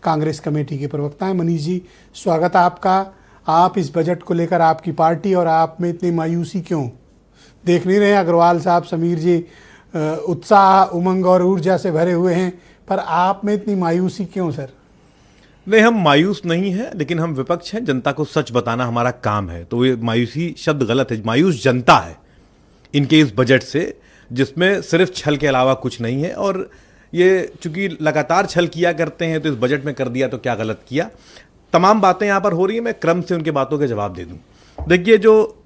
Congress committee के प्रवक्ता हैं। मनीष जी, स्वागत है आपका। आप इस बजट को लेकर, आपकी पार्टी और आप में इतनी मायूसी क्यों देख नहीं रहे? अग्रवाल साहब, समीर जी उत्साह, उमंग और ऊर्जा से भरे हुए हैं, पर आप में इतनी मायूसी क्यों सर? नहीं, हम मायूस नहीं हैं, लेकिन हम विपक्ष हैं। जनता को सच बताना हमारा काम है। तो ये मायूसी शब्द गलत है। मायूस जनता है इनके इस बजट से, जिसमें सिर्फ छल के अलावा कुछ नहीं है। और ये चूंकि लगातार छल किया करते हैं, तो इस बजट में कर दिया तो क्या गलत किया। तमाम बातें यहां पर हो रही है, मैं क्रम से उनके बातों के जवाब दे दूं। देखिए, जो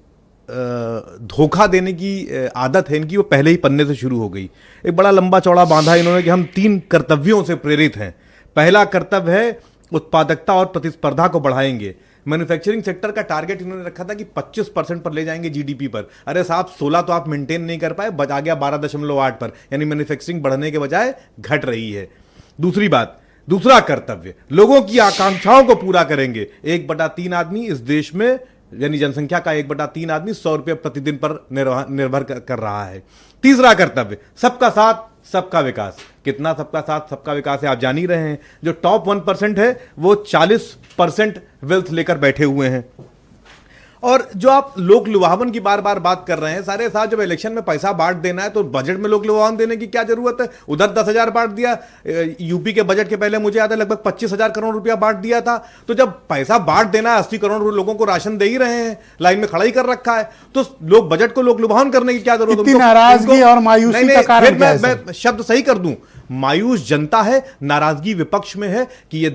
धोखा देने की आदत है इनकी, वो पहले ही पन्ने से शुरू हो गई। एक बड़ा लंबा चौड़ा बांधा इन्होंने कि हम 3 कर्तव्यों से प्रेरित हैं। पहला कर्तव्य है उत्पादकता और प्रतिस्पर्धा को बढ़ाएंगे। मैन्युफैक्चरिंग सेक्टर का टारगेट इन्होंने रखा था कि 25% पर ले जाएंगे जीडीपी पर। अरे साहब, 16 तो आप मेंटेन नहीं कर पाए, आ गया 12.8 पर, यानी मैन्युफैक्चरिंग बढ़ने के बजाय घट रही है। दूसरा कर्तव्य, लोगों की आकांक्षाओं को पूरा करेंगे। 1/3 आदमी इस देश में, यानी जनसंख्या का 1/3 आदमी 100 रुपये प्रतिदिन पर निर्भर कर रहा है। तीसरा कर्तव्य, सबका साथ सबका विकास। कितना सबका साथ सबका विकास है आप जान ही रहे हैं। जो टॉप 1% है वो 40% वेल्थ लेकर बैठे हुए हैं। और जो आप लोक लुभावन की बार बार बात कर रहे हैं, सारे साथ जब इलेक्शन में पैसा बांट देना है तो बजट में लोक लुभावन देने की क्या जरूरत है? उधर 10,000 बांट दिया, यूपी के बजट के पहले मुझे याद है लगभग 25,000 करोड़ रुपया बांट दिया था। तो जब पैसा बांट देना है, 80 करोड़ लोगों को राशन दे ही रहे हैं, लाइन में खड़ा ही कर रखा है, तो लोग बजट को लोक लुभावन करने की क्या जरूरत है? नाराजगी और मायूसी का कारण क्या है? मैं शब्द सही कर दूं, मायूस जनता है, नाराजगी विपक्ष में है कि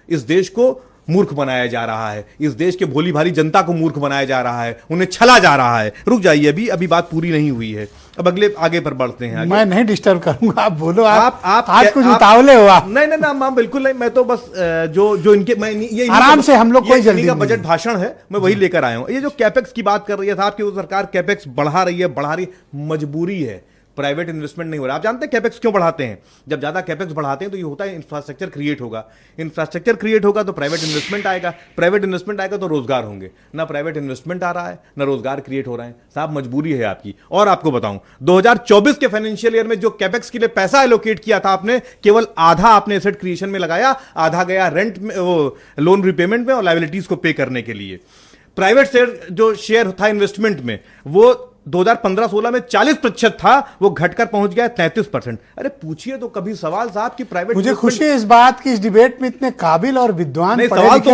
इस देश को मूर्ख बनाया जा रहा है। इस देश के भोली भाली जनता को मूर्ख बनाया जा रहा है, उन्हें छला जा रहा है। रुक जाइए, अभी बात पूरी नहीं हुई है। अब आगे पर बढ़ते हैं। मैं नहीं डिस्टर्ब करूंगा, आप बोलो। आप आज कुछ उतावले हो आप। नहीं, बिल्कुल नहीं। मैं तो बस जो इनके, मैं ये आराम से, हम लोग कोई जल्दी का बजट भाषण है, मैं वही लेकर आया हूं। ये जो कैपेक्स की बात कर रही है साहब कि वो सरकार कैपेक्स बढ़ा रही है, मजबूरी है। प्राइवेट इन्वेस्टमेंट नहीं हो रहा। आप जानते हैं कैपेक्स क्यों बढ़ाते हैं? जब ज्यादा कैपेक्स बढ़ाते हैं तो ये होता है इंफ्रास्ट्रक्चर क्रिएट होगा। इंफ्रास्ट्रक्चर क्रिएट होगा तो प्राइवेट इन्वेस्टमेंट आएगा, प्राइवेट इन्वेस्टमेंट आएगा तो रोजगार होंगे। ना प्राइवेट इन्वेस्टमेंट आ रहा है, ना रोजगार क्रिएट हो रहा है। साहब, मजबूरी है आपकी। और आपको बताऊं, 2024 के फाइनेंशियल ईयर में जो कैपेक्स के लिए पैसा एलोकेट किया था आपने, केवल आधा आपने एसेट क्रिएशन में लगाया, आधा गया रेंट में, वो लोन रिपेमेंट में और लायबिलिटीज को पे करने के लिए। प्राइवेट जो शेयर था इन्वेस्टमेंट में, वो 2015-16 में 40% था, वो घटकर पहुंच गया 33%। अरे पूछिए तो कभी सवाल साहब कि प्राइवेट। मुझे खुशी है इस बात की, इस डिबेट में इतने काबिल और विद्वान सवाल तो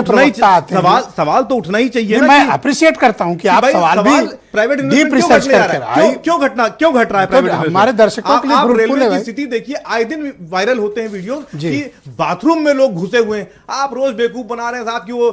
उठना ही चाहिए। मैं अप्रिशिएट करता हूं कि आप सवाल भी प्राइवेट डीप रिसर्च करके क्यों घट रहा है प्राइवेट। हमारे दर्शकों के लिए आप रेलवे की स्थिति देखिए, आए दिन वायरल होते हैं वीडियो कि बाथरूम में लोग घुसे हुए हैं। आप रोज बेवकूफ बना रहे हैं साहब कि वो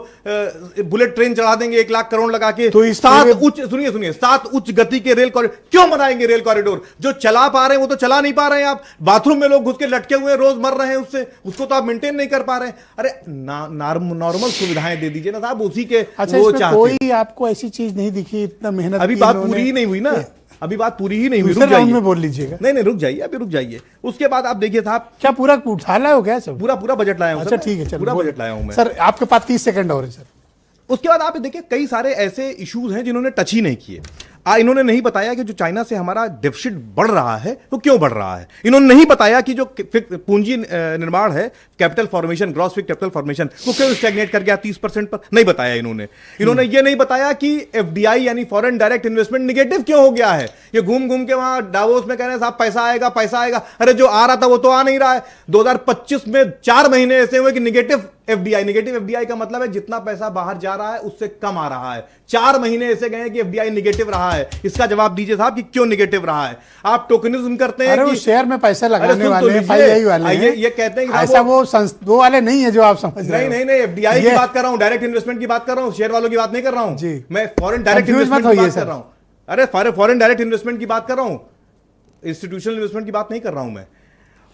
बुलेट ट्रेन चला देंगे 1 लाख करोड़ लगा के। तो 7 उच्च गति के रेल कॉरिडोर क्यों बनाएंगे? रेल कॉरिडोर जो चला पा रहे हैं वो तो चला नहीं पा रहे हैं। आप बाथरूम में लोग घुस के लटके हुए रोज मर रहे हैं उसको तो आप मेंटेन नहीं कर पा रहे हैं। अरे नॉर्मल सुविधाएं दे दीजिए ना साहब, उसी के वो चाहते। कोई आपको ऐसी चीज नहीं दिखी इतना मेहनत? अभी बात पूरी ही नहीं हुई ना, अभी बात पूरी ही नहीं हुई। रुक जाइए, में बोल लीजिएगा। नहीं, रुक जाइए, अभी रुक जाइए। उसके बाद आप देखिए साहब, क्या पूरा उठा लाए हो क्या सब? पूरा बजट लाया हूं। अच्छा ठीक है, पूरा बजट लाया हूं मैं सर। आपके पास 30 सेकंड और है सर। उसके बाद आप देखिए कई सारे ऐसे इश्यूज हैं जिन्होंने टच ही नहीं किए। इन्होंने नहीं बताया कि जो चाइना से हमारा डेफिसिट बढ़ रहा है वो क्यों बढ़ रहा है। इन्होंने नहीं बताया कि जो पूंजी निर्माण है, capital formation, gross fixed capital formation, वो क्यों स्टैग्नेट कर गया 30% पर। नहीं बताया इन्होंने ये नहीं बताया कि एफडीआई यानी फॉरेन डायरेक्ट इन्वेस्टमेंट निगेटिव क्यों हो गया है। ये घूम के वहां डावोस में कह रहे हैं साहब पैसा आएगा। अरे जो आ रहा था वो तो आ नहीं रहा है। 2025 में 4 महीने ऐसे हुए कि निगेटिव एफडीआई का मतलब है जितना पैसा बाहर जा रहा है उससे कम आ रहा है। 4 महीने ऐसे गए कि एफडीआई निगेटिव रहा है। इसका जवाब दीजिए साहब कि क्यों निगेटिव रहा है। आप टोकनिज्म करते हैं कि शेयर में पैसा लगाने वाले एफआईआई वाले हैं। ये कहते हैं कि ऐसा वो वाले नहीं है जो आप समझ रहे हैं। नहीं, एफडीआई की बात कर रहा हूं, डायरेक्ट इन्वेस्टमेंट की बात कर रहा हूं, शेयर वालों की बात नहीं कर रहा हूं मैं। फॉरेन डायरेक्ट इन्वेस्टमेंट की बात कर रहा हूं। अरे फॉरेन डायरेक्ट इन्वेस्टमेंट की बात कर रहा हूं, इंस्टीट्यूशनल इन्वेस्टमेंट की बात नहीं कर रहा हूं मैं।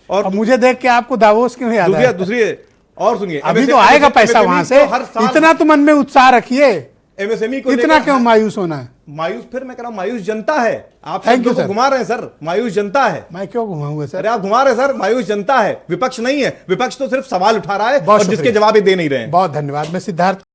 और मुझे देख के आपको दावोस क्यों याद आया? दूसरी और सुनिए, अभी तो आएगा पैसा वहां से। इतना तो मन में उत्साह रखिए। एमएसएमई को इतना क्यों मायूस होना है? मायूस, फिर मैं कह रहा हूं मायूस जनता है। आप सबको घुमा रहे हैं सर, मायूस जनता है। मैं क्यों घुमाऊंगा सर? अरे आप घुमा रहे हैं सर, मायूस जनता है, विपक्ष नहीं है। विपक्ष तो सिर्फ सवाल उठा रहा है और जिसके जवाब दे नहीं रहे हैं। बहुत धन्यवाद। मैं सिद्धार्थ